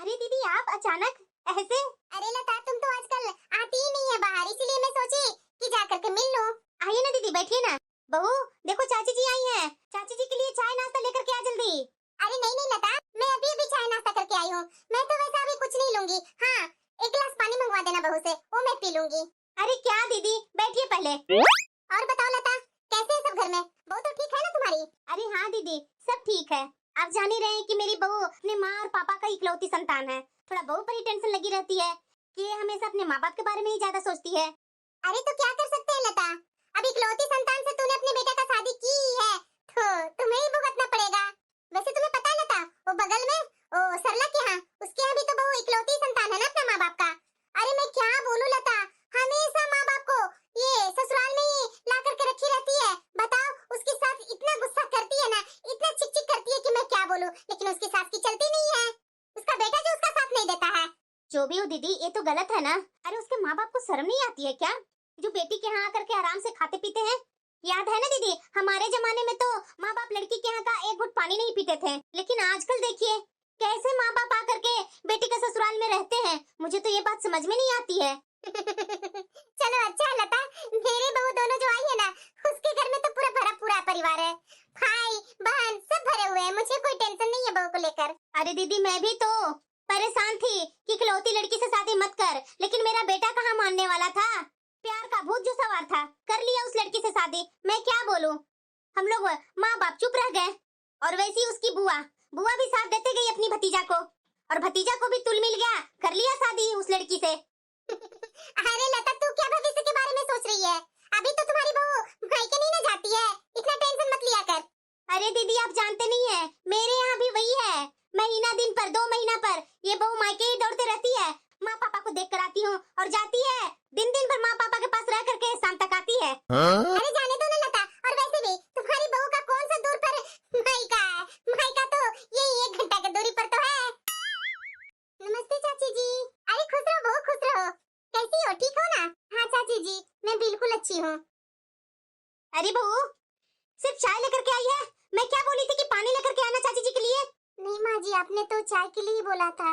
अरे दीदी आप अचानक ऐसे? अरे लता तुम तो आजकल आती ही नहीं है बाहर, इसीलिए मैं सोची कि जा करके मिल लूं। आइए ना दीदी, बैठिए ना। बहू देखो चाची जी आई हैं, चाची जी के लिए चाय नाश्ता लेकर के आ जल्दी। अरे नहीं नहीं लता, मैं अभी अभी चाय नाश्ता करके आई हूँ। मैं तो वैसा अभी कुछ नहीं लूंगी। हाँ, एक गिलास पानी मंगवा देना बहू से, वो मैं पी लूंगी। अरे क्या दीदी, बैठिए पहले। और बताओ लता, कैसे है सब घर में? बहू तो ठीक है ना तुम्हारी? अरे हाँ दीदी, सब ठीक है। आप जान ही रहे हैं कि मेरी बहू अपने माँ और पापा का इकलौती संतान है। थोड़ा बहू पर ही टेंशन लगी रहती है कि ये हमेशा अपने माँ बाप के बारे में ही ज्यादा सोचती है। अरे तो क्या कर सकते हैं लता, अब इकलौती संतान से तूने अपने बेटे का शादी की है तो तुम्हें ही भुगतना पड़ेगा। वैसे तुम्हें पता है लता, वो बगल में वो सरला के यहाँ, उसके यहाँ भी तो बहू इकलौती संतान है ना अपने माँ बाप का। अरे मैं क्या बोलूं लता, हमेशा माँ बाप को ये ससुराल में ही ला करके रखी रहती है। बताओ, उसके साथ इतना गुस्सा करती है ना, इतना चिक चिक करती है कि मैं क्या बोलूं, लेकिन उसकी सास की चलती नहीं है। उसका बेटा जो उसका साथ नहीं देता है। जो भी हो दीदी, ये तो गलत है ना। अरे उसके माँ बाप को शर्म नहीं आती है क्या, जो बेटी के यहाँ आकर के आराम से खाते पीते हैं? याद है ना दीदी, हमारे जमाने में तो माँ बाप लड़की के यहाँ का एक घुट पानी नहीं पीते थे, लेकिन आजकल देखिए कैसे माँ बाप आकर के बेटी के ससुराल में रहते हैं। मुझे तो ये बात समझ में नहीं आती है। चलो अच्छा है लता, मेरी बहू दोनों जो आई है ना, उसके घर में तो पूरा भरा पूरा परिवार है, भाई बहन सब भरे हुए हैं। मुझे कोई टेंशन नहीं है बहू को लेकर। अरे दीदी मैं भी तो परेशान थी कि इकलौती लड़की से शादी मत कर, लेकिन मेरा बेटा कहाँ मानने वाला था। प्यार का भूत जो सवार था, कर लिया उस लड़की से शादी। मैं क्या बोलूं, हम लोग माँ बाप चुप रह गए। और वैसी उसकी बुआ बुआ भी साथ देते गई अपनी भतीजा को, और भतीजा को भी तुल मिल गया, कर लिया शादी उस लड़की से। अरे लता, तू क्या भविष्य के बारे में सोच रही है? अभी तो तुम्हारी बहू मायके नहीं ना जाती है, इतना टेंशन मत लिया कर। अरे दीदी आप जानते नहीं है, मेरे यहाँ भी वही है। महीना दिन पर 2 महीना पर ये बहू मायके ही दौड़ते रहती है। माँ पापा को देख कर आती हूँ और जाती है, दिन दिन भर माँ पापा के पास रह करके शाम तक आती है। अरे जाने दो ना लता, और वैसे भी तुम्हारी बहू का कौन सा दूर पर मायका है? मायका तो यही 1 घंटा की दूरी पर तो है। नमस्ते चाची जी। अरे खुश रहो बहू, खुश रहो। कैसी हो, ठीक हो ना? हाँ चाची जी, मैं बिल्कुल अच्छी हूँ। अरे बहू सिर्फ चाय लेकर के आई है? मैं क्या बोली थी कि पानी लेकर के आना चाची जी के लिए। नहीं माँ जी, आपने तो चाय के लिए ही बोला था।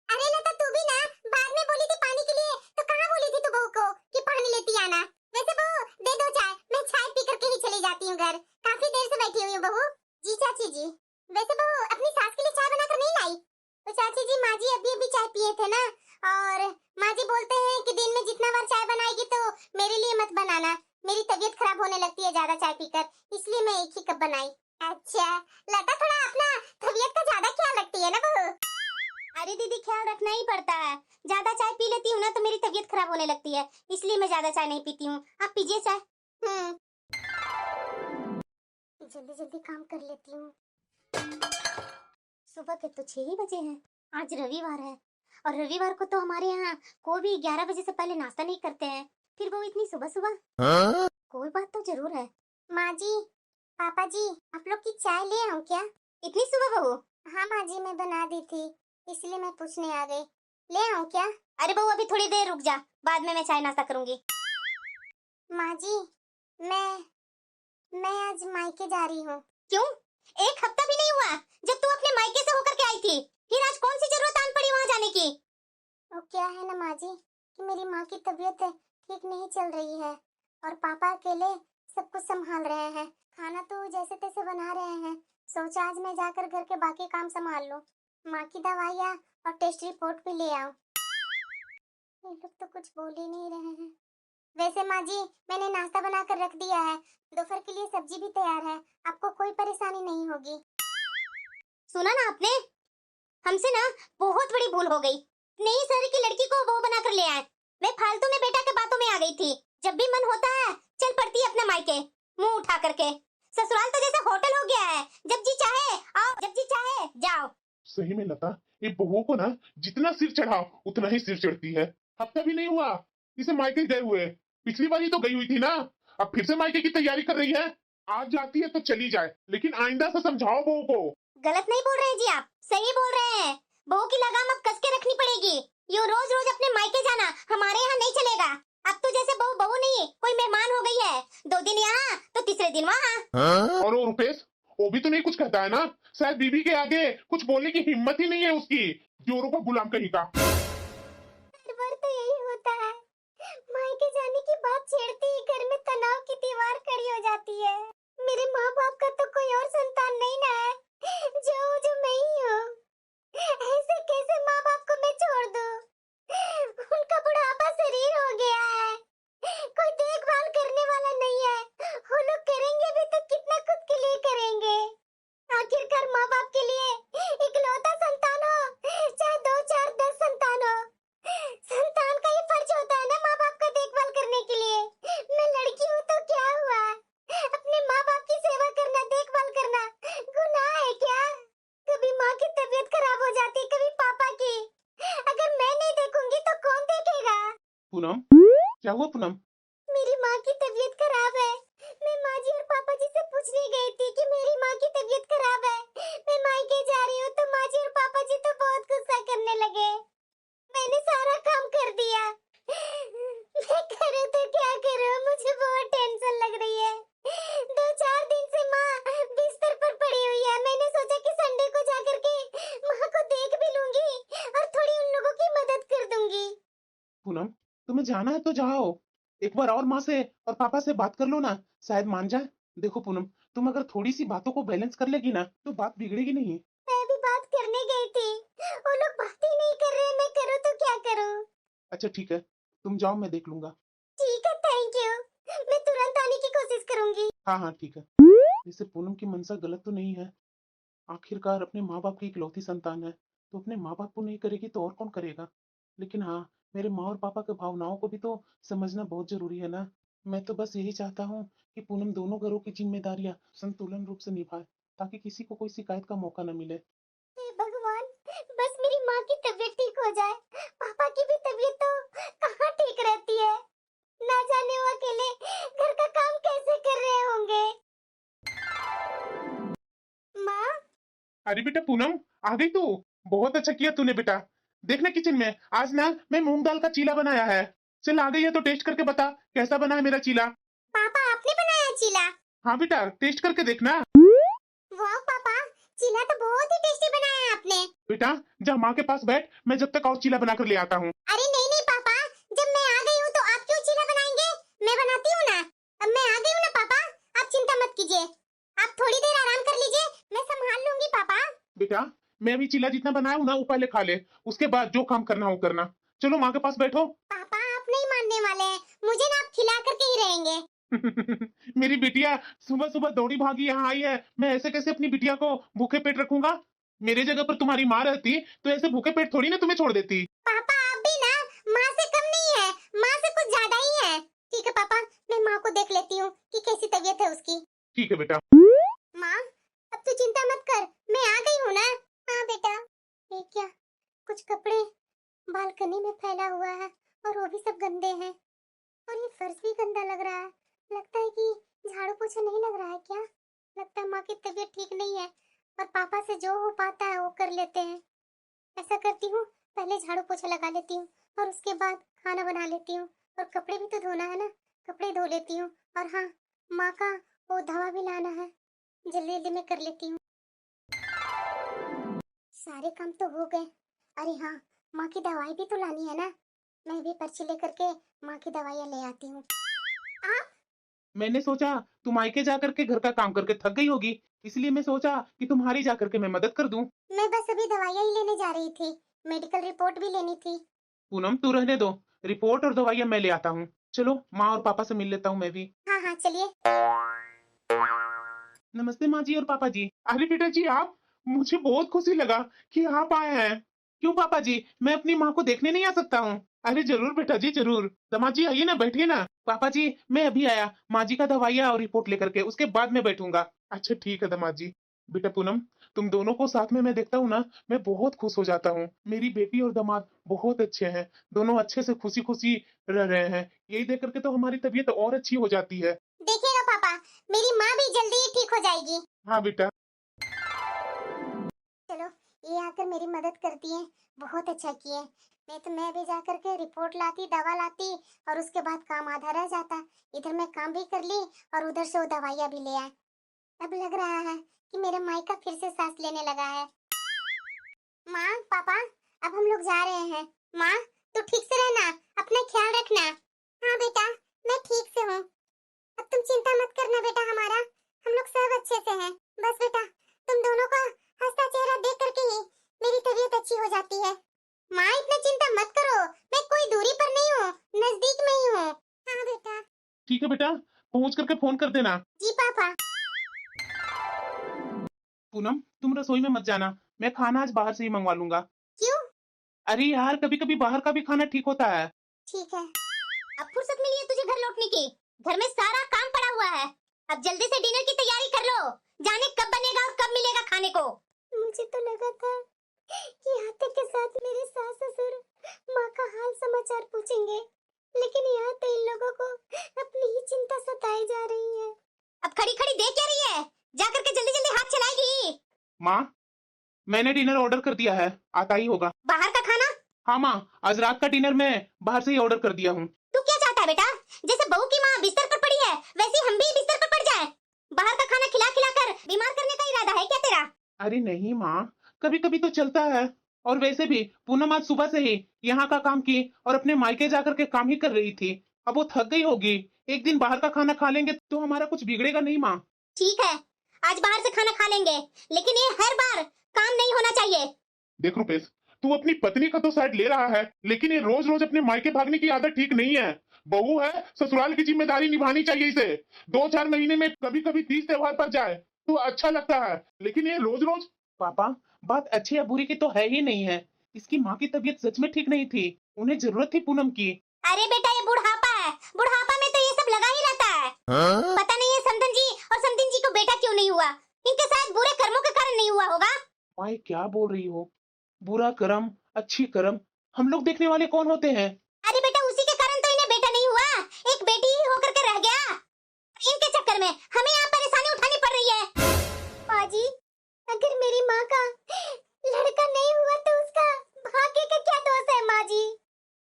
अरे लता तू भी ना बाद में बोली थी पानी के लिए, तो कहाँ बोली थी तू बहू को कि पानी लेती आना? वैसे बहू दे दो चाय, मैं चाय पी करके ही चली जाती हूँ घर। काफी देर से बैठी हुई हूँ बहू। जी चाची जी। वैसे बहू अपनी सास के लिए चाय बनाकर नहीं लाई? तो चाची जी माँ जी अभी अभी चाय पिए थे ना, और माँ जी बोलते हैं कि दिन में जितना बार चाय बनाएगी तो मेरे लिए मत बनाना, मेरी तबीयत खराब होने लगती है ज्यादा चाय पीकर, इसलिए मैं एक ही कप बनाई। अच्छा लता, थोड़ा अपना तबीयत का ज्यादा ख्याल रखती है ना बहू। अरे दीदी ख्याल रखना ही पड़ता है, ज्यादा चाय पी लेती हूँ ना तो मेरी तबीयत खराब होने लगती है, इसलिए मैं ज्यादा चाय नहीं पीती हूँ। आप पीजिए चाय। जल्दी जल्दी काम कर लेती हूँ। सुबह के तो 6 ही बजे हैं। आज रविवार है, और रविवार को तो हमारे यहाँ कोई भी 11 बजे से पहले नाश्ता नहीं करते हैं, फिर वो इतनी सुबह सुबह। कोई बात तो जरूर है। माँ जी, पापा जी, आप लोग की चाय ले आऊं क्या? इतनी सुबह बहू? हाँ माँ जी, मैं बना दी थी, इसलिए मैं पूछने आ गई। ले आऊं क्या? अरे बहू अभी थोड़ी देर रुक जा, बाद में मैं चाय नाश्ता करूंगी। माँ जी, मैं आज मायके जा रही हूँ। क्यों? 1 हफ्ता भी नहीं हुआ जब तू अपने मायके से होकर के आई थी, फिर आज कौन सी जरूरत आन पड़ी वहाँ जाने की? वो क्या है ना माँ जी कि मेरी माँ की तबीयत ठीक नहीं चल रही है, और पापा अकेले सब कुछ संभाल रहे हैं। खाना तो जैसे तैसे बना रहे हैं, सोचा आज मैं जाकर घर के बाकी काम संभाल लूं, माँ की दवाइयाँ और टेस्ट रिपोर्ट भी ले आऊं। ये लोग तो कुछ बोल ही नहीं रहे हैं। वैसे माँ जी मैंने नाश्ता बनाकर रख दिया है, दोपहर के लिए सब्जी भी तैयार है, आपको कोई परेशानी नहीं होगी। सुना ना आपने, हमसे ना बहुत बड़ी भूल हो गई। नई शहर की लड़की को बहू बनाकर ले आए। मैं फालतू में बेटा के बातों में आ गई थी। जब भी मन होता है चल पड़ती है अपना मायके, मुंह उठा करके। ससुराल तो जैसे होटल हो गया है, जब जी चाहे आओ, जब जी चाहे जाओ। सही में लता, ये बहुओं को ना जितना सिर चढ़ाओ उतना ही सिर चढ़ती है। हफ्ता भी नहीं हुआ इसे मायके गए हुए, पिछली बार ही तो गई हुई थी ना, अब फिर से मायके की तैयारी कर रही है। आज जाती है तो चली जाए, लेकिन आइंदा से समझाओ बहू को। गलत नहीं बोल रहे हैं जी आप, सही बोल रहे हैं। बहू की लगाम अब कस के रखनी पड़ेगी। यो रोज रोज अपने मायके जाना हमारे यहाँ नहीं चलेगा। अब तो जैसे बहू बहू नहीं कोई मेहमान हो गई है, 2 दिन यहाँ तो तीसरे दिन वहाँ। और वो रुपेश, वो भी तो नहीं कुछ कहता है ना। शायद बीवी के आगे कुछ बोलने की हिम्मत ही नहीं है उसकी, जोरों का गुलाम कहीं का। हर बार तो यही होता है, मायके जाने की बात छेड़ते ही घर में तनाव की दीवार खड़ी हो जाती है। मेरे माँ बाप का तो कोई और संतान नहीं ना है, जो मैं ही हूँ। ऐसे कैसे माँ बाप को मैं छोड़ दूँ? उनका बुढ़ापा शरीर हो गया है, कोई देखभाल करने वाला नहीं है। वो लोग करेंगे भी तो कितना खुद के लिए करेंगे। आखिरकार माँ बाप के लिए इकलौता संतान हो, चाहे 2 4 10 संतान हो, संतान का ये फर्ज होता है ना माँ बाप का देखभाल करने के लिए। मैं लड़की हूँ तो क्या हुआ? अपने माँ बाप की सेवा करना, देखभाल करना गुनाह है क्या? कभी माँ की तबीयत खराब हो जाती, कभी पापा की। अगर मैं नहीं देखूंगी तो कौन देखेगा? पूनम, क्या हुआ पूनम? मेरी माँ की तबीयत खराब है। मैं माँ जी और पापा जी से पूछने गई थी कि मेरी माँ की तबीयत खराब है, मैं मायके जा रही हूँ। तो माँ जी और पापा जी तो बहुत गुस्सा करने लगे। मैंने सारा काम कर दिया, मैं करूँ तो क्या करूँ? मुझे बहुत टेंशन लग रही है। 2 4 दिन से माँ बिस्तर पर पड़ी हुई है। मैंने सोचा कि संडे को जाकर के माँ को देख भी लूंगी और थोड़ी उन लोगों की मदद कर दूंगी। पूनम, तुम्हें जाना है तो जाओ, एक बार और माँ से और पापा से बात कर लो ना, शायद मान जाए। देखो पूनम, तुम अगर थोड़ी सी बातों को बैलेंस कर लेगी ना तो बात बिगड़ेगी नहीं। मैं भी बात करने गई थी, वो लोग बात ही नहीं कर रहे। मैं करूँ तो क्या करूँ? अच्छा ठीक है, तुम जाओ, मैं देख लूंगा। ठीक है, थैंक यू। मैं तुरंत आने की कोशिश करूंगी। हाँ हाँ ठीक है। जैसे पूनम की मंशा गलत तो नहीं है, आखिरकार अपने माँ बाप की इकलौती संतान है, तो अपने माँ बाप को नहीं करेगी तो और कौन करेगा। लेकिन हाँ, मेरे माँ और पापा के भावनाओं को भी तो समझना बहुत जरूरी है ना। मैं तो बस यही चाहता हूँ कि पूनम दोनों घरों की जिम्मेदारियां संतुलन रूप से निभाए, ताकि किसी को कोई शिकायत का मौका न मिले। हे भगवान, बस मेरी माँ की तबीयत ठीक हो जाए। पापा की भी तबीयत तो कहाँ ठीक रहती है, ना जाने वो अकेले घर का काम कैसे कर रहे होंगे। माँ, अरे बेटा पूनम, आ गई तू। बहुत अच्छा किया तूने बेटा। देखना किचन में आज ना मैं मूंग दाल का चीला बनाया है। चल आ गई है तो टेस्ट करके बता कैसा बना है मेरा चीला। पापा आपने बनाया चीला? हाँ बेटा, टेस्ट करके देखना। वाह पापा, चीला तो बहुत ही टेस्टी बनाया है आपने। बेटा जा माँ के पास बैठ, मैं जब तक और चीला बना कर ले आता हूँ। अरे नहीं नहीं पापा, जब मैं आ गई हूँ तो आप क्यों चीला बनाएंगे? मैं बनाती हूँ ना। अब मैं आ गई हूँ ना पापा, आप चिंता मत कीजिए। आप थोड़ी देर आराम कर लीजिए, मैं संभाल लूंगी पापा। बेटा मैं अभी चीला जितना बनाया हूँ ना वो पहले खा ले, उसके बाद जो काम करना हो करना। चलो माँ के पास बैठो। पापा आप नहीं मानने वाले हैं, मुझे ना आप खिला करके ही रहेंगे। मेरी बिटिया सुबह सुबह दौड़ी भागी यहाँ आई है, मैं ऐसे कैसे अपनी बिटिया को भूखे पेट रखूंगा। मेरे जगह पर तुम्हारी माँ रहती तो ऐसे भूखे पेट थोड़ी ना तुम्हें छोड़ देती। पापा आप भी ना माँ से कम नहीं है, माँ से कुछ ज्यादा ही है। ठीक है पापा, मैं माँ को देख लेती हूँ कि कैसी तबीयत है उसकी। ठीक है बेटा। माँ अब तू चिंता मत कर, मैं आ गई हूँ ना। हाँ बेटा। ये क्या, कुछ कपड़े बालकनी में फैला हुआ है और वो भी सब गंदे हैं, और ये फर्श भी गंदा लग रहा है। लगता है कि झाड़ू पोछा नहीं लग रहा है क्या? लगता है माँ की तबीयत ठीक नहीं है और पापा से जो हो पाता है वो कर लेते हैं। ऐसा करती हूँ, पहले झाड़ू पोछा लगा लेती हूँ और उसके बाद खाना बना लेती हूँ, और कपड़े भी तो धोना है ना, कपड़े धो लेती हूँ। और हाँ, माँ का वो दवा भी लाना है, जल्दी जल्दी मैं कर लेती हूँ। सारे काम तो हो गए। अरे हाँ, माँ की दवाई भी तो लानी है ना, मैं भी पर्ची लेकर के माँ की दवाइयाँ ले आती हूँ। आप? मैंने सोचा तुम मायके जा करके घर का काम करके थक गई होगी, इसलिए मैं सोचा कि तुम्हारी जा करके मैं मदद कर दूं। मैं बस अभी दवाइयाँ ही लेने जा रही थी, मेडिकल रिपोर्ट भी लेनी थी। पूनम तू रहने दो, रिपोर्ट और दवाइयाँ मैं ले आता हूँ। चलो माँ और पापा से मिल लेता हूँ मैं भी। हाँ हाँ चलिए। नमस्ते माँ जी और पापा जी। अरे बेटा जी आप, मुझे बहुत खुशी लगा कि आप आए हैं। क्यों पापा जी, मैं अपनी माँ को देखने नहीं आ सकता हूँ? अरे जरूर बेटा जी जरूर। दामाद जी आइए ना, बैठिए ना। पापा जी मैं अभी आया, माँ जी का दवाइयाँ और रिपोर्ट लेकर के, उसके बाद मैं बैठूंगा। अच्छा ठीक है दामाद जी। बेटा पूनम, तुम दोनों को साथ में मैं देखता हूँ ना, मैं बहुत खुश हो जाता हूँ। मेरी बेटी और दामाद बहुत अच्छे हैं, दोनों अच्छे से खुशी खुशी रह रहे हैं। यही देख करके तो हमारी तबीयत और अच्छी हो जाती है। देखिएगा पापा, मेरी माँ भी जल्दी ही ठीक हो जाएगी। हाँ बेटा। चलो, ये आकर मेरी मदद करती हैं, बहुत अच्छा किए। नहीं तो मैं भी जा करके रिपोर्ट लाती, दवा लाती, और उसके बाद काम आधा रह जाता। इधर मैं काम भी कर ली और उधर से वो दवाइयाँ भी ले आए। अब लग रहा है कि मेरा मायका फिर से सांस लेने लगा है। माँ पापा अब हम लोग जा रहे हैं। माँ तू ठीक से रहना, अपना ख्याल रखना। हाँ बेटा मैं ठीक से हूँ, अब तुम चिंता मत करना बेटा, हमारा हम लोग सब अच्छे से हैं। बस बेटा तुम दोनों का हंसता चेहरा देख करके ही मेरी तबीयत अच्छी हो जाती है। माँ इतना चिंता मत करो, मैं कोई दूरी पर नहीं हूँ, नजदीक में ही हूँ। हाँ बेटा। ठीक है बेटा, पहुंच करके फोन कर देना। जी पापा। पूनम तुम रसोई में मत जाना, मैं खाना आज बाहर से ही मंगवा लूंगा। क्यों? अरे यार कभी कभी बाहर का भी खाना ठीक होता है। ठीक है। अब फुर्सत मिली है तुझे घर लौटने की? घर में सारा काम पड़ा हुआ है, अब जल्दी से डिनर की तैयारी कर लो। जाने कब बनेगा और कब मिलेगा खाने को। मुझे तो लगा था कि आते के साथ मेरे सास ससुर माँ का हाल समाचार पूछेंगे, लेकिन यहाँ तो इन लोगों को अपनी ही चिंता सताई जा रही है। अब खड़ी खड़ी देख क्या रही है? जा करके जल्दी जल्दी हाथ चलाएगी। माँ मैंने डिनर ऑर्डर कर दिया है, आता ही होगा। बाहर का खाना? हाँ माँ, आज रात का डिनर मैं बाहर से ही ऑर्डर कर दिया हूँ। तू क्या चाहता है बेटा? जैसे बहू की माँ बिस्तर पर पड़ी है वैसे हम भी बिस्तर पर पड़ जाए? बाहर का खाना खिला खिला कर बीमार करने का इरादा है क्या तेरा? अरे नहीं माँ, कभी कभी तो चलता है। और वैसे भी पूनम आज सुबह से ही यहाँ का काम की और अपने मायके जाकर के काम ही कर रही थी, अब वो थक गई होगी। एक दिन बाहर का खाना खा लेंगे तो हमारा कुछ बिगड़ेगा नहीं माँ। ठीक है, आज बाहर से खाना खा लेंगे, लेकिन ये हर बार काम नहीं होना चाहिए। देख रुपेश, तू अपनी पत्नी का तो साइड ले रहा है, लेकिन ये रोज रोज अपने मायके भागने की आदत ठीक नहीं है। बहू है, ससुराल की जिम्मेदारी निभानी चाहिए इसे। 2-4 महीने में कभी कभी तीज त्योहार पर जाए तो अच्छा लगता है, लेकिन ये रोज रोज। पापा बात अच्छी या बुरी की तो है ही नहीं है, इसकी माँ की तबीयत सच में ठीक नहीं थी, उन्हें जरूरत थी पूनम की। अरे बेटा ये बुढ़ापा है, बुढ़ापा में तो ये सब लगा ही रहता है। पता नहीं है समधन जी और समधन जी को बेटा क्यों नहीं हुआ, इनके साथ बुरे कर्मों के कारण नहीं हुआ होगा। माँ ये क्या बोल रही हो? बुरा कर्म अच्छी कर्म हम लोग देखने वाले कौन होते हैं? अरे बेटा उसी के कारण तो इन्हें बेटा नहीं हुआ, एक बेटी ही होकर के रह गया। इनके चक्कर में हमें यहाँ परेशानी उठानी पड़ रही है। माँ जी अगर मेरी माँ का लड़का नहीं हुआ तो उसका भाग्य का क्या दोष है माँ जी?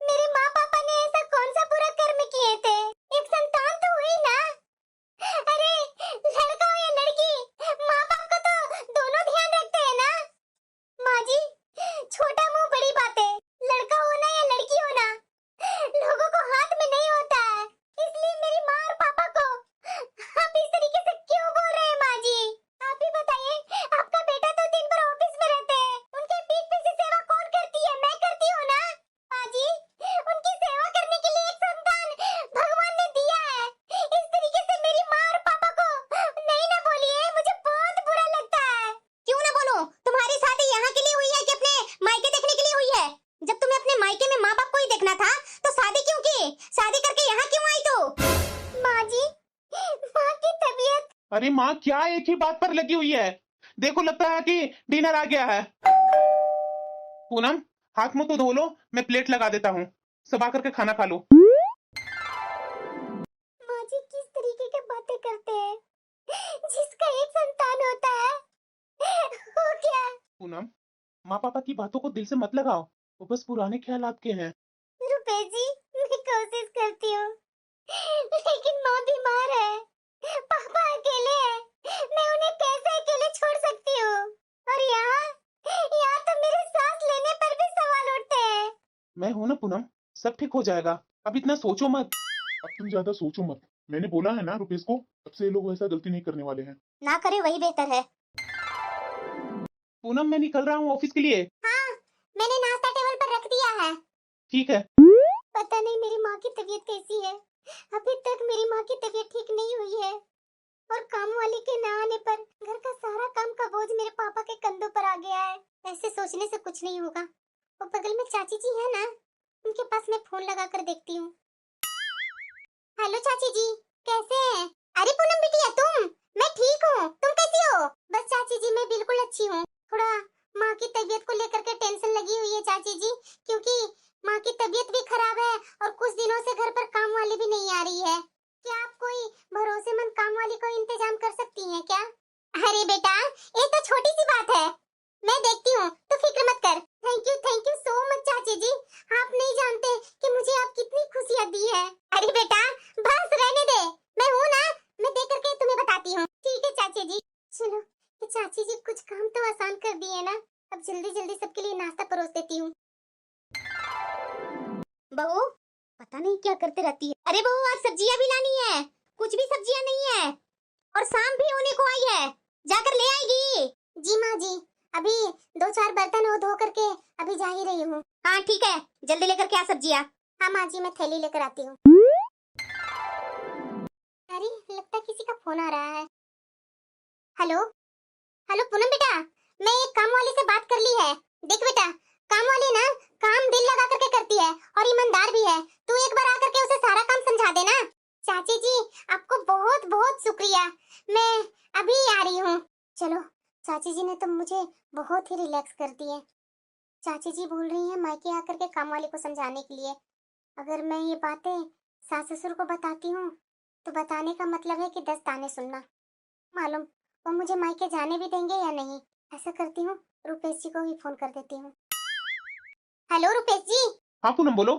मेरे माँ पापा ने ऐसा कौन सा बुरा कर्म किए थे? एक संतान तो हुई ना। अरे लड़का हो या लड़की, माँ बाप को तो दोनों ध्यान रखते हैं ना। माँ जी छोटा मुंह बड़ी बातें, लड़का होना या लड़की होना लोगों को हाथ में नहीं होता है, इसलिए मेरी माँ और पापा को आप इस तरीके से क्यों बोल रहे हैं? माँ जी आप ही बताइए, आपका बेटा तो दिन भर ऑफिस में रहते हैं, उनके पीठ पीछे सेवा कौन करती है? मैं करती हूँ ना। माँ जी उनकी सेवा करने के लिए एक संतान भगवान ने दिया है, इस तरीके से मेरी माँ और पापा को नहीं ना बोलिए, मुझे बहुत बुरा लगता है। क्यों ना बोलूं, तुम्हारी शादी यहाँ के लिए हुई है कि अपने मायके देखने के लिए हुई है? जब तुम्हें अपने मायके में माँ बाप को ही देखना था तो शादी क्यों की? शादी करके यहाँ क्यों आई तू? माँ जी माँ की तबीयत। अरे माँ क्या एक ही बात पर लगी हुई है? देखो लगता है कि डिनर आ गया है। पूनम हाथ मुंह तो धो लो, मैं प्लेट लगा देता हूँ, सब आकर के खाना खा लो। माँ जी किस तरीके की बातें करते हैं? जिसका एक संतान होता है वो क्या? पूनम माँ पापा की बातों को दिल से मत लगाओ, वो बस पुराने ख्यालात के हैं। रुपेश जी मैं कोशिश करती हूँ, लेकिन माँ बीमार है, पापा अकेले हैं, मैं उन्हें कैसे अकेले छोड़ सकती हूँ? और यहाँ तो मेरे सांस लेने पर भी सवाल उठते हैं। मैं हूं ना पूनम, सब ठीक हो जाएगा, अब इतना सोचो मत। अब तुम ज्यादा सोचो मत, मैंने बोला है ना रुपेश को, अब से ये लोग वैसा गलती नहीं करने वाले हैं। ना करे वही बेहतर है। पूनम मैं निकल रहा हूँ ऑफिस के लिए। हाँ मैंने नाश्ता टेबल पर रख दिया है। ठीक है। पता नहीं मेरी माँ की तबीयत कैसी है, अभी तक मेरी माँ की तबीयत ठीक नहीं हुई है, और काम वाली के न आने पर घर का सारा काम का बोझ मेरे पापा के कंधों पर आ गया है। ऐसे सोचने से कुछ नहीं होगा, वो बगल में चाची जी है ना, उनके पास मैं फोन लगा कर देखती हूँ। हेलो चाची जी कैसे हैं? अरे पूनम बिटिया तुम? मैं ठीक हूँ, तुम कैसी हो? बस चाची जी मैं बिल्कुल अच्छी हूँ, थोड़ा माँ की तबीयत को लेकर के टेंशन लगी हुई है चाची जी, क्योंकि माँ की तबीयत भी खराब है और कुछ दिनों से घर पर काम वाली भी नहीं आ रही है। क्या आप कोई भरोसेमंद काम वाली को इंतजाम कर सकती हैं क्या? अरे बेटा ये तो छोटी सी बात है, मैं देखती हूँ, तो फिक्र मत कर। थैंक यू सो मच चाची जी, आप नहीं जानते कि मुझे आप कितनी खुशियाँ दी है। अरे बेटा बस रहने दे, मैं हूँ ना, मैं देख करके तुम्हें बताती हूँ। ठीक है चाची जी। सुनो ये नहीं क्या करते रहती है। अरे बहू आज सब्जियां भी लानी है, कुछ भी सब्जियां नहीं है और शाम भी होने को आई है, जाकर ले आएगी। जी माँ जी, अभी 2-4 बर्तन वो धो करके अभी जा ही रही हूँ। हाँ ठीक है, जल्दी लेकर के आ सब्जियां। हाँ माँ जी, मैं थैली लेकर आती हूँ। अरे लगता है किसी का फोन आ रहा है। हेलो हेलो पूनम बेटा, मैं एक काम वाली से बात कर ली है। देख बेटा, काम वाली ना काम दिल लगा करके करती है और ईमानदार भी है। तू एक बार आकर के उसे सारा काम समझा देना। चाची जी आपको बहुत बहुत शुक्रिया, मैं अभी आ रही हूँ। चलो, चाची जी ने तो मुझे बहुत ही रिलैक्स कर दिए। चाची जी बोल रही हैं मायके आकर के काम वाली को समझाने के लिए। अगर मैं ये बातें सास ससुर को बताती हूँ तो बताने का मतलब है कि 10 ताने सुनना। मालूम वो मुझे मायके जाने भी देंगे या नहीं। ऐसा करती हूँ, रुपेश जी को ही फोन कर देती हूँ। हेलो रुपेश जी। हाँ पूनम बोलो।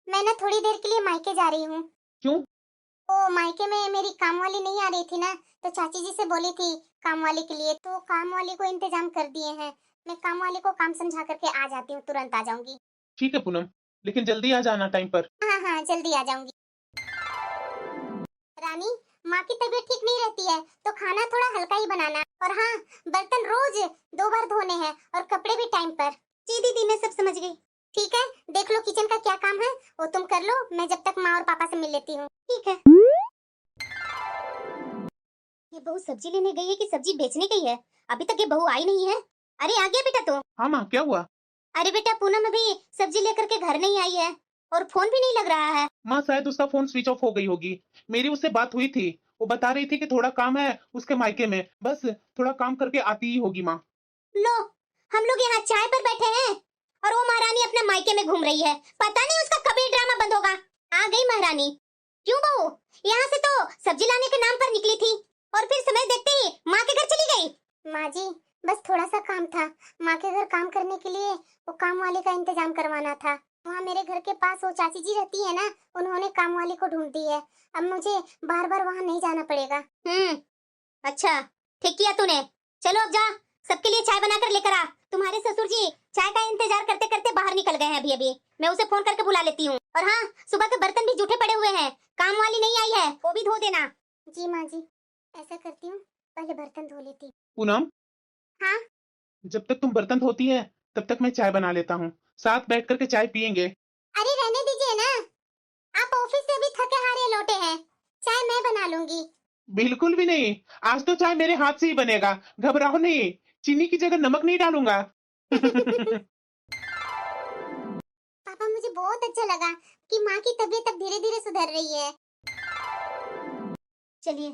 मैं ना थोड़ी देर के लिए मायके जा रही हूँ। क्यों? तो मायके में मेरी काम वाली नहीं आ रही थी ना, तो चाची जी से बोली थी काम वाली के लिए, तो काम वाली को इंतजाम कर दिए हैं। मैं काम वाली को काम समझा करके आ जाती हूँ, तुरंत आ जाऊंगी। ठीक है पूनम, लेकिन जल्दी आ जाना टाइम पर। हाँ हाँ जल्दी आ जाऊंगी। रानी, माँ की तबीयत ठीक नहीं रहती है तो खाना थोड़ा हल्का ही बनाना। और हाँ, बर्तन रोज 2 बार धोने हैं और कपड़े भी टाइम पर। जी दीदी मैं सब समझ गई। ठीक है, देख लो किचन का क्या काम है वो तुम कर लो, मैं जब तक माँ और पापा से मिल लेती हूँ। ठीक है। ये बहू सब्जी लेने गई है कि सब्जी बेचने गई है? अभी तक ये बहू आई नहीं है। अरे आ गया बेटा तू। हाँ माँ, क्या हुआ? अरे बेटा पूनम अभी सब्जी लेकर के घर नहीं आई है और फोन भी नहीं लग रहा है। माँ शायद उसका फोन स्विच ऑफ हो गई होगी। मेरी उससे बात हुई थी, वो बता रही थी कि थोड़ा काम है उसके मायके में, बस थोड़ा काम करके आती ही होगी माँ। लो, हम लोग यहाँ चाय पर बैठे हैं और वो महारानी अपने मायके में घूम रही है। पता नहीं उसका कभी ड्रामा बंद होगा। आ गई महारानी। क्यों बहू, यहाँ से तो सब्जी लाने के नाम पर निकली थी और फिर समय देखते ही माँ के घर चली गई। माँ जी बस थोड़ा सा काम था, माँ के घर काम करने के लिए वो काम वाले का इंतजाम करवाना था। वहाँ मेरे घर के पास वो चाची जी रहती है ना, उन्होंने काम वाले को ढूंढ दी है। अब मुझे बार बार वहाँ नहीं जाना पड़ेगा। अच्छा ठीक किया तूने। चलो अब जा, सबके लिए चाय बनाकर लेकर आ। तुम्हारे ससुर जी चाय का इंतजार करते करते बाहर निकल गए हैं अभी अभी। मैं उसे फोन करके बुला लेती हूँ। और हाँ, सुबह के बर्तन भी जूठे पड़े हुए हैं, काम वाली नहीं आई है, वो भी धो देना। जी माँ जी, ऐसा करती हूँ, पहले बर्तन धो लेती। पूनम, हाँ जब तक तुम बर्तन धोती है तब तक मैं चाय बना लेता हूँ, साथ बैठ करके चाय पियेंगे। अरे रहने दीजिए ना, आप ऑफिस से भी थके हारे लौटे हैं, चाय मैं बना लूंगी। बिल्कुल भी नहीं, आज तो चाय मेरे हाथ से ही बनेगा, घबराओ नहीं, चीनी की जगह नमक नहीं डालूंगा। पापा मुझे बहुत अच्छा लगा कि माँ की तबीयत अब धीरे धीरे सुधर रही है। चलिए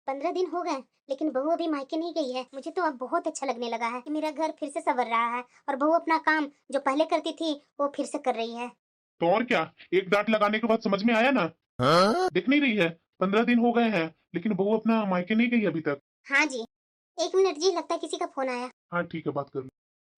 15 दिन हो गए लेकिन बहू अभी मायके नहीं गई है। मुझे तो अब बहुत अच्छा लगने लगा है कि मेरा घर फिर से संवर रहा है और बहू अपना काम जो पहले करती थी वो फिर से कर रही है। तो और क्या, एक डांट लगाने के बाद समझ में आया ना? हाँ? दिख नहीं रही है, 15 दिन हो गए हैं लेकिन बहू अपना मायके नहीं गई अभी तक। हाँ जी, 1 मिनट जी, लगता है किसी का फोन आया। हाँ ठीक है, बात कर लो।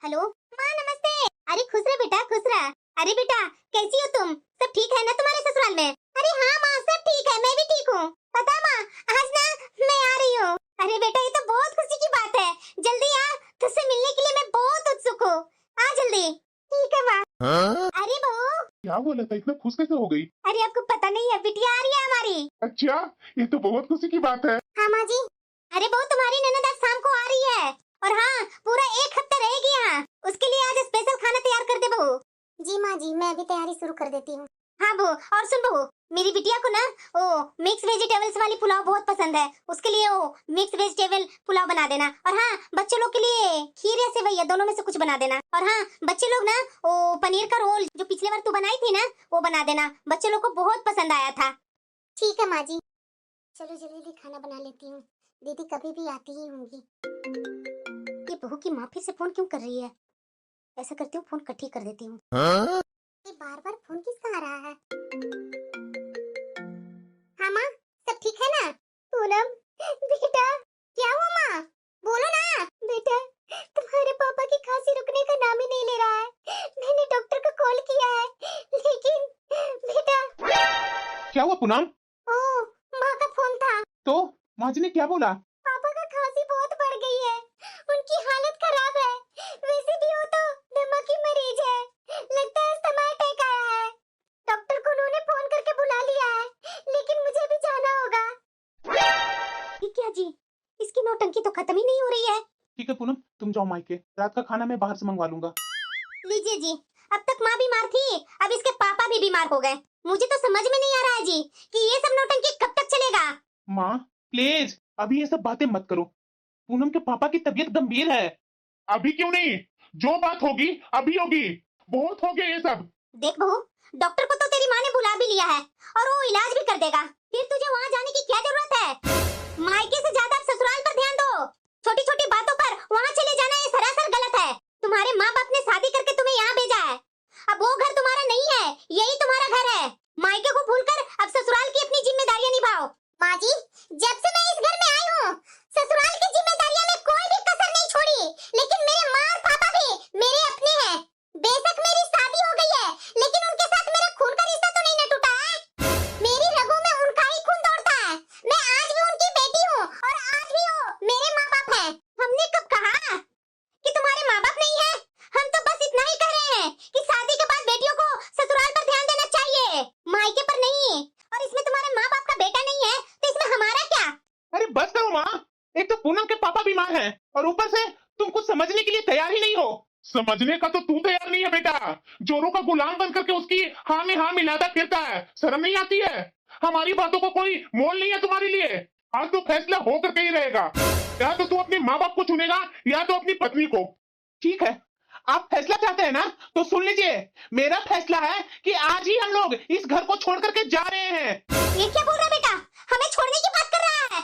हेलो माँ नमस्ते। अरे खुश रह बेटा, खुश रह। अरे बेटा कैसी हो तुम, सब ठीक है ना तुम्हारे ससुराल में? अरे हाँ माँ सब ठीक है, मैं भी ठीक हूँ। पता माँ, आज ना मैं आ रही हूँ। अरे बेटा ये तो बहुत खुशी की बात है, जल्दी आ, तुझसे मिलने के लिए मैं बहुत उत्सुक हूँ, आ जल्दी। ठीक है माँ। हाँ? अरे बहू, क्या बोला था, इतना खुश कैसे हो गई? अरे आपको पता नहीं है, बिटिया आ रही है हमारी। अच्छा, ये तो बहुत खुशी की बात है। हाँ माँ जी। अरे बहू तुम्हारी ननद आज शाम को आ रही है और हाँ पूरा 1 हफ्ता रहेगी यहाँ। उसके लिए आज स्पेशल खाना तैयार कर दे बहू। जी माँ जी, मैं अभी तैयारी शुरू कर देती हूँ। हाँ बहू, और सुन बहू, मेरी बिटिया को ना वो मिक्स वेजिटेबल्स वाली पुलाव बहुत पसंद है, उसके लिए वो मिक्स वेजिटेबल पुलाव बना देना। और हाँ बच्चे लोग के लिए खीर या सेवैया दोनों में से कुछ बना देना। और हाँ बच्चे लोग ना वो पनीर का रोल जो पिछले बार तू बनाई थी ना वो बना देना, बच्चे लोग को बहुत पसंद आया था। ठीक है माँ जी। चलो जल्दी जल्दी खाना बना लेती हूँ, दीदी कभी भी आती ही होंगी। ये बहू की माँ फिर से फोन क्यों कर रही है? ऐसा करती हूँ, फोन कट ही कर देती हूँ। ये बार बार फोन किसका आ रहा है? हाँ माँ, सब ठीक है ना? पूनम बेटा, क्या हुआ माँ? बोलो ना। बेटा तुम्हारे पापा की खांसी रुकने का नाम ही नहीं ले रहा है, मैंने डॉक्टर को कॉल किया है लेकिन बेटा। क्या हुआ पूनम? ओ माँ का फोन था। तो माँ जी ने क्या बोला? पापा का खांसी बहुत बढ़ गई है, उनकी हालत खराब है, वैसे भी वो तो दिमागी मरीज है, लगता है अस्थमा अटैक आया है। डॉक्टर को उन्होंने फोन करके बुला खत्म ही नहीं हो रही है। ठीक है पूनम, तुम जाओ मायके, रात का खाना मैं बाहर से मंगवा लूंगा। लीजिए जी, अब तक माँ बीमार थी, अब इसके पापा भी बीमार हो गए। मुझे तो समझ में नहीं आ रहा है जी कि ये सब नौटंकी कब तक चलेगा। माँ प्लीज अभी ये सब बातें मत करो, पूनम के पापा की तबीयत गंभीर है। अभी क्यों नहीं, जो बात होगी अभी होगी। बहुत हो गया ये सब। देख बहू, डॉक्टर को तो तेरी माँ ने बुला भी लिया है और वो इलाज भी कर देगा, फिर तुझे वहाँ जाने की क्या जरूरत है। मायके से ज्यादा अब ससुराल पर ध्यान दो। छोटी छोटी बातों पर वहाँ चले जाना ये सरासर गलत है। तुम्हारे माँ बाप ने शादी करके तुम्हें यहाँ भेजा है, अब वो घर तुम्हारा नहीं है, यही तुम्हारा घर है। मायके को भूलकर अब ससुराल की अपनी जिम्मेदारियां निभाओ। माँ जी, जब से मैं इस घर में आई हूँ ससुराल की जिम्मेदारियों में कोई भी कसर नहीं छोड़ी, लेकिन मेरे माँ और पापा भी मेरे अपने हैं। बेशक मेरी शादी हो गई है, लेकिन उनके साथ मेरा खून का रिश्ता तो नहीं न टूटा है। मेरी रगों में उनका ही खून दौड़ता है। मैं आज भी उनकी बेटी हूँ और आज भी वो मेरे माँ बाप हैं। हमने कब कहा कि तुम्हारे माँ बाप नहीं है? हम तो बस इतना ही कह रहे हैं कि शादी के बाद बेटियों को ससुराल पर ध्यान देना चाहिए, मायके पर नहीं। और इसमें तुम्हारे माँ बाप का बेटा नहीं है तो इसमें हमारा क्या? अरे बस करो माँ, एक तो पूनम के पापा बीमार हैं और ऊपर से तुम कुछ समझने के लिए तैयार ही नहीं हो। समझने का तो तू तैयार नहीं है बेटा, जोरों का गुलाम बन करके उसकी हाँ में हाँ मिलाता फिरता है। शर्म नहीं आती है? हमारी बातों को कोई मोल नहीं है तुम्हारे लिए। आज तो फैसला हो करके ही रहेगा, या तो तू अपने माँ बाप को चुनेगा या तो अपनी पत्नी को। ठीक है, आप फैसला चाहते हैं ना, तो सुन लीजिए, मेरा फैसला है कि आज ही हम लोग इस घर को छोड़ करके जा रहे हैं। ये क्या बोल रहा है बेटा? हमें छोड़ने की बात कर रहा है?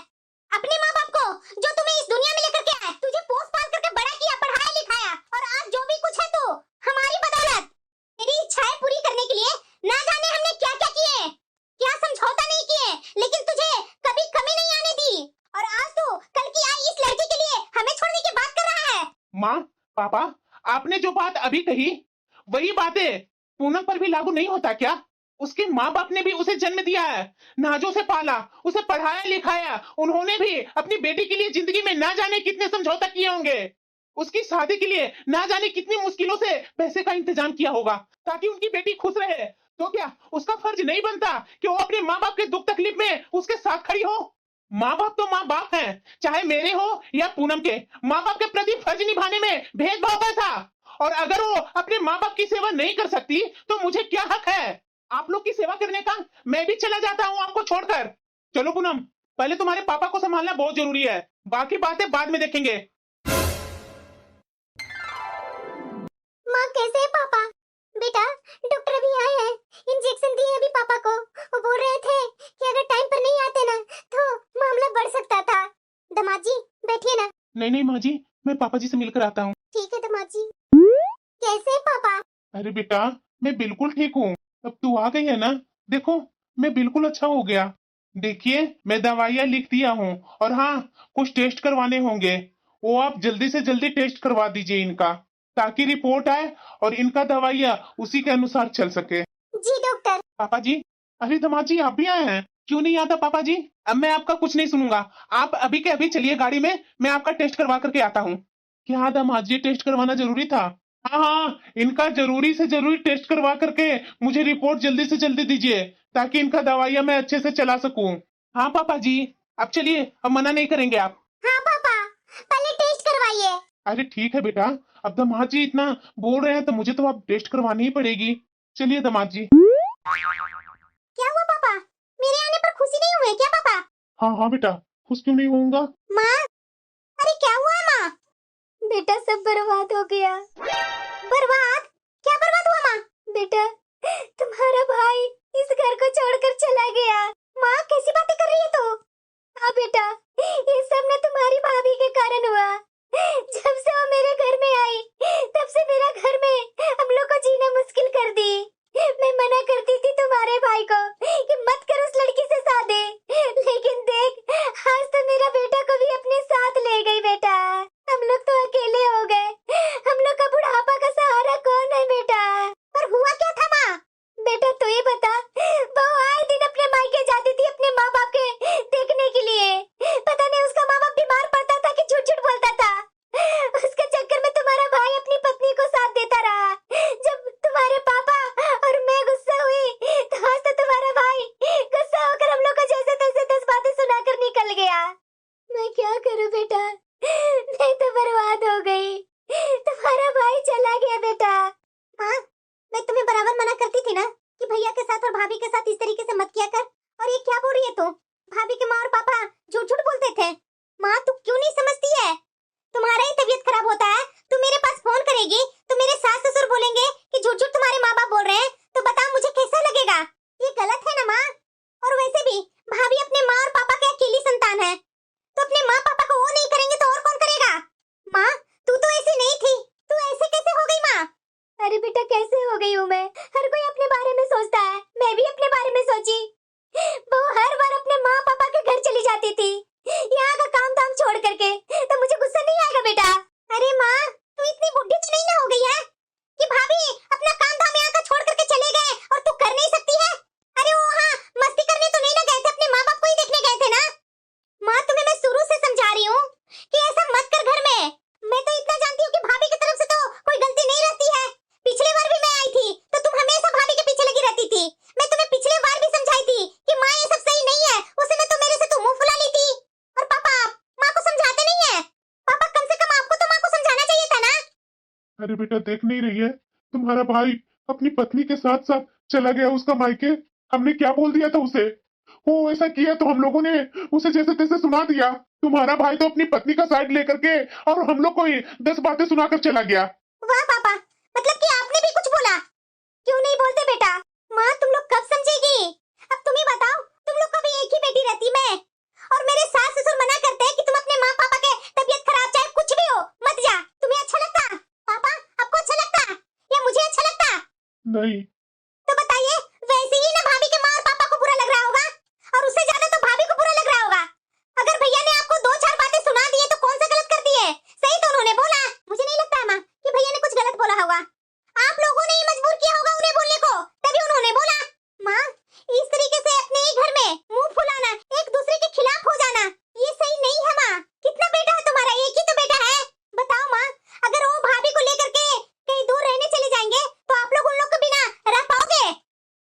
अपने माँ बाप को जो तुम्हें इस दुनिया में लेकर के आए, तुझे पोस पाल करके बड़ा किया, पढ़ाया लिखाया, और आज जो भी कुछ है तो हमारी बदौलत। तेरी इच्छाएं पूरी करने के लिए ना जाने हमने क्या क्या किए, क्या समझौता नहीं किए, लेकिन तुझे कभी कमी नहीं आने दी। और आज तो कल की आई इस लड़की के लिए हमें छोड़ने की बात कर रहा है। माँ पापा, आपने जो बात अभी कही वही बातें पूनम पर भी लागू नहीं होता क्या? उसके माँ बाप ने भी उसे जन्म दिया है, नाजों से पाला, उसे पढ़ाया लिखाया। उन्होंने भी अपनी बेटी के लिए जिंदगी में ना जाने कितने समझौता किए होंगे। उसकी शादी के लिए ना जाने कितनी मुश्किलों से पैसे का इंतजाम किया होगा ताकि उनकी बेटी खुश रहे। तो क्या उसका फर्ज नहीं बनता कि वो अपने माँ बाप के दुख तकलीफ में उसके साथ खड़ी हो? माँ बाप तो माँ बाप हैं, चाहे मेरे हो या पूनम के। माँ बाप के प्रति फर्ज निभाने में भेदभाव कैसा? और अगर वो अपने माँ बाप की सेवा नहीं कर सकती तो मुझे क्या हक है आप लोग की सेवा करने का? मैं भी चला जाता हूँ आपको छोड़कर। चलो पूनम, पहले तुम्हारे पापा को संभालना बहुत जरूरी है, बाकी बातें बाद में देखेंगे। माँ कैसे है पापा? बेटा डॉक्टर भी आए हैं, इंजेक्शन दिए अभी पापा को। वो बोल रहे थे कि अगर टाइम पर नहीं आते ना तो मामला बढ़ सकता था। दामाद जी बैठिए ना। नहीं नहीं माँ जी, मैं पापा जी से मिलकर आता हूँ। ठीक है दामाद जी। कैसे है पापा? अरे बेटा, मैं बिल्कुल ठीक हूँ। अब तू आ गई है ना, देखो मैं बिल्कुल अच्छा हो गया। देखिए मैं दवाइयाँ लिख दिया हूँ, और हाँ कुछ टेस्ट करवाने होंगे, वो आप जल्दी से जल्दी टेस्ट करवा दीजिए इनका, ताकि रिपोर्ट आए और इनका दवाइयाँ उसी के अनुसार चल सके। जी डॉक्टर। पापा जी, अरे दामाद जी आप भी आए हैं? क्यों नहीं आता पापा जी? अब मैं आपका कुछ नहीं सुनूंगा, आप अभी के अभी चलिए गाड़ी में, मैं आपका टेस्ट करवा करके आता हूँ। क्या दामाद जी टेस्ट करवाना जरूरी था? हाँ हाँ, इनका जरूरी से जरूरी टेस्ट करवा करके मुझे रिपोर्ट जल्दी से जल्दी दीजिए, ताकि इनका दवाइयाँ मैं अच्छे से चला सकूं। हाँ पापा जी, अब चलिए, अब मना नहीं करेंगे आप। हाँ पापा, पहले टेस्ट करवाइए। अरे ठीक है बेटा, अब दामाद जी इतना बोल रहे हैं तो मुझे तो अब टेस्ट करवानी ही पड़ेगी। चलिए दामाद जी। क्या हुआ पापा? मेरे आने पर खुशी नहीं हुए क्या पापा? हाँ हाँ बेटा, खुश क्यों नहीं होऊंगा। माँ, अरे क्या हुआ है माँ? बेटा सब बर्बाद हो गया। बर्बाद? क्या बर्बाद हुआ माँ? बेटा तुम्हारा भाई इस घर को छोड़कर चला गया। माँ कैसी बातें कर रही है तू? हाँ बेटा, ये सब न तुम्हारी भाभी के कारण हुआ। जब से वो मेरे घर में आई तब से मेरा घर में हम लोग को जीना मुश्किल कर दी। मैं मना करती थी तुम्हारे भाई को कि मत कर उस लड़की से शादी, लेकिन देख आज तो मेरा बेटा को भी अपने साथ ले गई। बेटा हम लोग तो अकेले हो गए, हम लोग का बुढ़ापा का सहारा कौन है बेटा? पर हुआ क्या था माँ? बेटा तू ही बता। बहू आए दिन अपने मायके जाती थी अपने माँ बाप के देखने के लिए। पता नहीं उसका माँ बाप बीमार पड़ता था कि झूठ झूठ बोलता था। उसके चक्कर में तुम्हारा भाई अपनी पत्नी को साथ देता रहा। जब और भाभी के साथ इस तरीके से मत किया कर। और ये क्या बोल रही है तू? भाभी के माँ और पापा झूठ झूठ बोलते थे। माँ तू क्यों नहीं समझती है? तुम्हारा ही तबीयत खराब होता है, तू मेरे पास फोन करेगी तो मेरे सास ससुर बोलेंगे कि झूठ झूठ तुम्हारे माँ बाप बोल रहे हैं, तो बता मुझे कैसा लगेगा? ये गलत है ना माँ। और वैसे भी भाभी अपने माँ और पापा के अकेली संतान है, तो अपने माँ पापा को वो नहीं करेंगे तो और कौन करेगा? माँ तू तो ऐसी नहीं थी, तू ऐसे कैसे हो गई माँ? अरे बेटा कैसे हो गई हूँ मैं? हर कोई अपने बारे में सोचता है, मैं भी अपने बारे में सोची। वो हर बार अपने माँ पापा के घर चली जाती थी यहाँ का काम धाम छोड़ करके, तो मुझे गुस्सा नहीं आएगा बेटा? अरे माँ तू इतनी बुढ़ी तो नहीं ना हो गई है कि भाभी अपना काम धाम यहाँ का छोड़ करके चले गए और तू कर नहीं सकती है? अरे वो हाँ मस्ती करने तो नहीं ना गए थे, अपने माँ बाप को ही देखने गए थे ना? माँ तुम्हें मैं शुरू से समझा रही हूँ कि ऐसा मत कर घर में। मैं तो इतना जानती हूँ कि भाभी की तरफ से तो कोई गलती नहीं रहती है। पिछली बार भी मैं आई थी तो तुम हमेशा भाभी के पीछे लगी रहती थी। मैं तुम्हें पिछली बार भी समझाई थी कि माँ ये सब सही नहीं है, उस समय तो मेरे से तुम मुंह फुला ली थी। और पापा माँ को समझाते नहीं है? पापा कम से कम आपको तो माँ को समझाना चाहिए था ना? अरे बेटा देख नहीं रही है, तुम्हारा भाई अपनी पत्नी के साथ साथ चला गया उसका मायके। हमने क्या बोल दिया था उसे? वो ऐसा किया तो हम लोगों ने उसे जैसे तैसे सुना दिया। तुम्हारा भाई तो अपनी पत्नी का साइड लेकर के और हम लोग को ही 10 बातें सुनाकर चला गया। वाह पापा, मतलब कि आपने भी कुछ बोला? क्यों नहीं बोलते बेटा? माँ तुम लोग कब समझेगी? अब तुम ही बताओ, तुम लोग का भी एक ही बेटी रहती मैं, और मेरे सास ससुर मना करते हैं कि तुम अपने माँ पापा के तबीयत खराब चाहे कुछ भी हो मत जा। तुम्हें अच्छा लगता? पापा आपको अच्छा लगता या मुझे अच्छा लगता? नहीं तो बताइए, वैसे ही ना भाभी के माँ और पापा को बुरा लग रहा होगा, और उससे ज्यादा तो भाभी को बुरा लग रहा होगा। अगर भैया ने आपको 2-4 बातें सुना दी है तो कौन सा गलत कर दी है? सही तो उन्होंने बोला। मुझे नहीं लगता है माँ कि भैया ने कुछ गलत बोला होगा। आप लोगों ने ही मजबूर किया होगा उन्हें बोलने को, तभी उन्होंने बोला। माँ इस तरीके से अपने ही घर में मुंह फुलाना, एक दूसरे के खिलाफ हो जाना, ये सही नहीं है माँ। कितना बेटा है तुम्हारा? एक ही तो बेटा है। बताओ माँ, अगर वो भाभी को लेकर के कहीं दूर रहने चले जाएंगे तो आप लोग उन लोग के बिना रह पाओगे?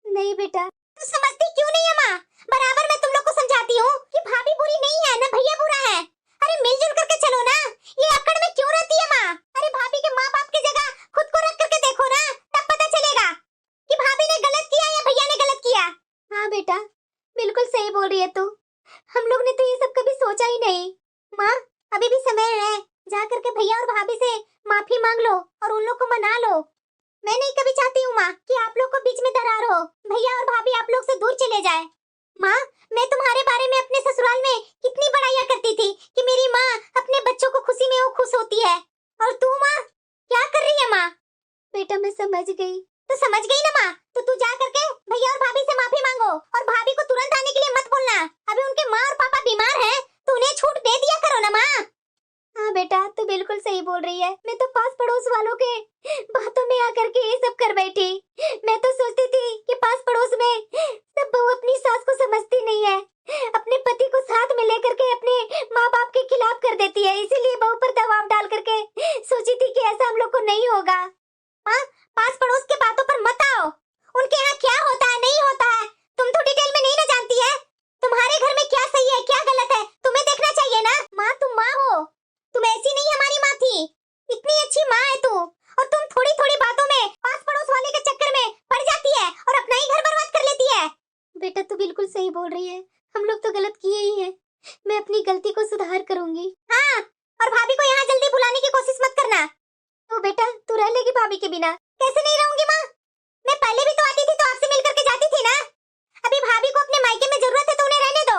नहीं बेटा। तू समझती क्यों नहीं है माँ? बराबर मैं तुम लोग को समझाती हूँ कि भाभी बुरी नहीं है ना भैया बुरा है। अरे मिलजुल करके चलो ना, ये अकड़ में क्यों रहती है माँ? अरे भाभी के माँ बाप की जगह खुद को रख करके देखो ना, तब पता चलेगा कि भाभी ने गलत किया या भैया ने गलत किया। हाँ बेटा बिल्कुल सही बोल रही है तू, हम लोग ने तो ये सब कभी सोचा ही नहीं। माँ अभी भी समय है, जा करके भैया और भाभी से माफी मांग लो और उन लोग को मना लो। मैं नहीं कभी चाहती हूँ माँ कि आप लोग को बीच में दरार हो, भैया और भाभी आप लोग से दूर चले जाए। माँ मैं तुम्हारे बारे में अपने ससुराल में कितनी बड़ाइयाँ करती थी कि मेरी माँ अपने बच्चों को खुशी में वो खुश होती है, और तू माँ क्या कर रही है? माँ बेटा मैं समझ गई। तो समझ गई ना माँ, तो तू जा करके भैया और भाभी से माफी मांगो, और भाभी को तुरंत आने के लिए मत बोलना। अभी उनके माँ और पापा बीमार हैं, तो उन्हें छूट दे दिया करो ना माँ। हाँ बेटा तू बिल्कुल सही बोल रही है, मैं तो पास पड़ोस वालों के बातों में आकर के ये सब कर बैठी। मैं तो सोचती थी कि पास पड़ोस में सब बहू अपनी सास को समझती नहीं है, अपने पति को साथ में लेकर के अपने माँ बाप के खिलाफ कर देती है, इसीलिए बहू पर दबाव डाल करके सोची थी कि ऐसा हम लोग को नहीं होगा। माँ पास पड़ोस के बातों पर मत आओ, उनके यहाँ क्या होता है नहीं होता है तुम तो डिटेल में नहीं ना जानती है। तुम्हारे घर में क्या सही है क्या गलत है तुम्हें देखना चाहिए ना। माँ तुम माँ हो, तुम ऐसी नहीं हमारी माँ थी, इतनी अच्छी माँ है तू, और तुम थोड़ी थोड़ी बातों में पास पड़ोस वाले के चक्कर में पड़ जाती है और अपना ही घर बर्बाद कर लेती है। बेटा तू बिल्कुल सही बोल रही है, हम लोग तो गलत किए ही हैं, मैं अपनी गलती को सुधार करूंगी। हाँ और भाभी को यहाँ जल्दी बुलाने की कोशिश मत करना। तो बेटा तू रह लेगी भाभी के बिना? कैसे नहीं रहूंगी माँ, मैं पहले भी तो आती थी तो आपसे मिल करके जाती थी ना। अभी भाभी को अपने मायके में जरूरत है तो उन्हें रहने दो,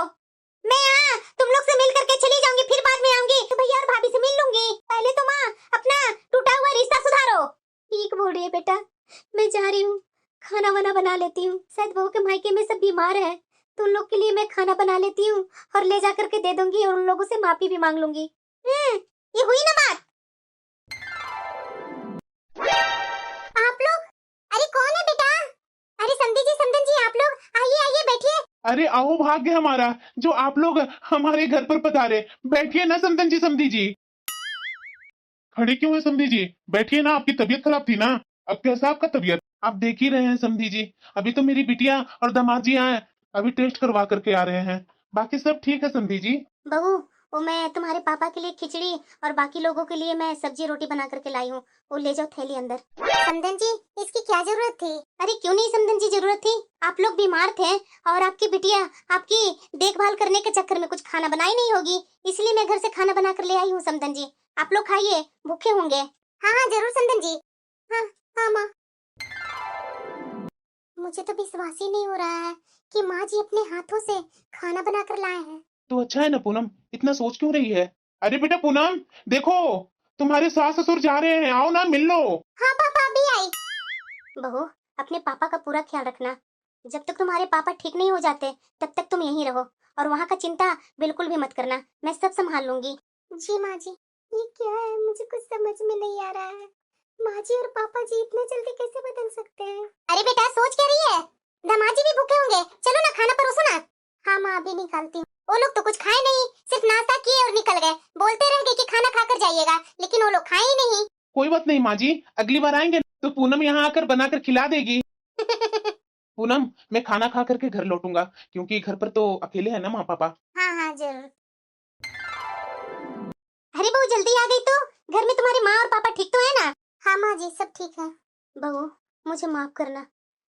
मैं यहाँ तुम लोग से मिल करके चली जाऊंगी, फिर बाद में आऊंगी तो भैया और भाभी से मिल लूंगी। पहले तो माँ अपना टूटा हुआ रिश्ता सुधारो। ठीक बोल रही है बेटा, मैं जा रही हूँ, खाना वाना बना लेती हूँ, शायद बहू के मायके में सब बीमार है, तो उन लोग के लिए मैं खाना बना लेती हूँ और ले जा करके दे दूंगी, और उन लोगों से माफी भी मांग लूंगी। ये हुई ना बात? आप लोग, अरे कौन है बेटा? अरे समधी जी, समधन जी, आप लोग आइए आइए बैठिए। अरे आओ भाग्य हमारा जो आप लोग हमारे घर पर पधारे। बैठिए ना समधन जी समधी जी। खड़े क्यों है समधी जी? बैठिए ना, आपकी तबीयत खराब थी ना, अब कैसा आपका तबीयत? आप देख ही रहे हैं समधी जी, अभी तो मेरी बिटिया और दामाद जी आए, अभी टेस्ट करवा करके आ रहे हैं, बाकी सब ठीक है समधी जी। बहू वो मैं तुम्हारे पापा के लिए खिचड़ी और बाकी लोगों के लिए मैं सब्जी रोटी बना करके लाई हूँ, वो ले जाओ थैली अंदर। समधन जी, इसकी क्या क्या जरूरत थी? अरे क्यों नहीं समधन जी, जरूरत थी। आप लोग बीमार थे और आपकी बिटिया आपकी देखभाल करने के चक्कर में कुछ खाना बनाई नहीं होगी, इसलिए मैं घर से खाना बना कर ले आई हूँ समधन जी। आप लोग खाइए, भूखे होंगे। हाँ हाँ जरूर समधन जी। हाँ हाँ माँ। मुझे तो विश्वास ही नहीं हो रहा है कि माँ जी अपने हाथों से खाना बनाकर लाए हैं। तो अच्छा है ना पूनम, इतना सोच क्यों रही है? अरे बेटा पूनम, देखो तुम्हारे सास ससुर जा रहे हैं, आओ ना मिल लो। हाँ पापा अभी आई। बहू, अपने पापा का पूरा ख्याल रखना। जब तक तुम्हारे पापा ठीक नहीं हो जाते तब तक तुम यहीं रहो और वहाँ का चिंता बिल्कुल भी मत करना, मैं सब संभाल लूंगी। जी माँ जी, ये क्या है, मुझे कुछ समझ में नहीं आ रहा है। माँ जी और पापा जी इतने जल्दी कैसे बदल सकते हैं? अरे बेटा सोच क्या रही है? दामाद जी भी भूखे होंगे, चलो ना खाना परोसो ना। हाँ माँ अभी निकालती हूँ। वो लोग तो कुछ खाए नहीं, सिर्फ नाश्ता किए और निकल गए। बोलते रह गए कि खाना खाकर जाइएगा, लेकिन वो लोग खाए ही नहीं। कोई बात नहीं माँ जी, अगली बार आएंगे तो पूनम यहाँ आकर बनाकर खिला देगी। पूनम, मैं खाना खा करके घर लौटूंगा, क्योंकि घर पर तो अकेले है ना माँ पापा। हाँ हाँ जरूर। अरे बहू जल्दी आ गई तो? घर में तुम्हारी माँ और पापा ठीक तो है ना? हाँ माँ जी सब ठीक है। बहू मुझे माफ करना,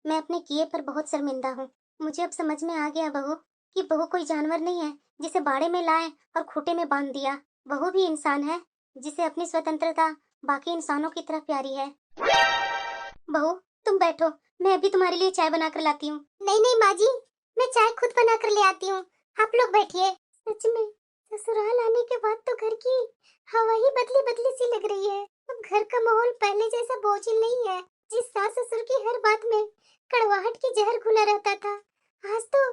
मैं अपने किए पर बहुत शर्मिंदा हूँ। मुझे अब समझ में आ गया बहू कि बहू कोई जानवर नहीं है जिसे बाड़े में लाए और खूंटे में बांध दिया। बहू भी इंसान है जिसे अपनी स्वतंत्रता बाकी इंसानों की तरह प्यारी है। बहू तुम बैठो, मैं अभी तुम्हारे लिए चाय बनाकर लाती हूँ। नहीं नहीं माँ जी, मैं चाय खुद बना कर ले आती हूँ, आप लोग बैठिए। सच में ससुराल आने के बाद तो घर की हवा ही बदली बदली सी लग रही है। अब घर का माहौल पहले जैसा बोझिल नहीं है। जिस सास ससुर की हर बात में कड़वाहट की जहर घुला रहता था, आज तो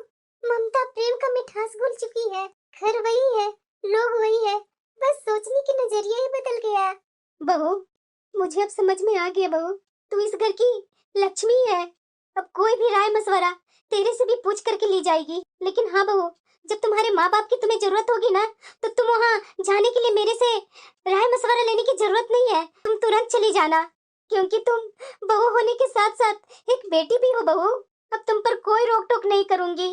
ममता प्रेम का मिठास घुल चुकी है। घर वही है, लोग वही है, बस सोचने की नजरिया ही बदल गया। बहू मुझे अब समझ में आ गया बहू, तू इस घर की लक्ष्मी है। अब कोई भी राय मशवरा तेरे से भी पूछ करके ली जाएगी। लेकिन हाँ बहू, जब तुम्हारे माँ बाप की तुम्हें जरूरत होगी ना तो तुम वहाँ जाने के लिए मेरे से राय मशवरा लेने की जरूरत नहीं है, तुम तुरंत चली जाना, क्योंकि तुम बहू होने के साथ साथ एक बेटी भी हो बहू। अब तुम पर कोई रोक टोक नहीं करूंगी।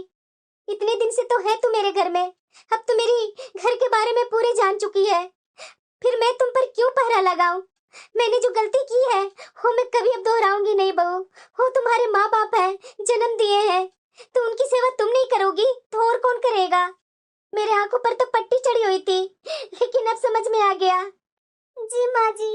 इतने दिन से तो है तू मेरे घर में, अब तो मेरी घर के बारे में पूरे जान चुकी है, फिर मैं तुम पर क्यों पहरा लगाऊं? मैंने जो गलती की है वो मैं कभी अब दोहराऊंगी नहीं बहू। वो तुम्हारे माँ बाप है, जन्म दिए हैं, तो उनकी सेवा तुम नहीं करोगी तो और कौन करेगा? मेरे आंखों पर तो पट्टी चढ़ी हुई थी, लेकिन अब समझ में आ गया। जी माँ जी।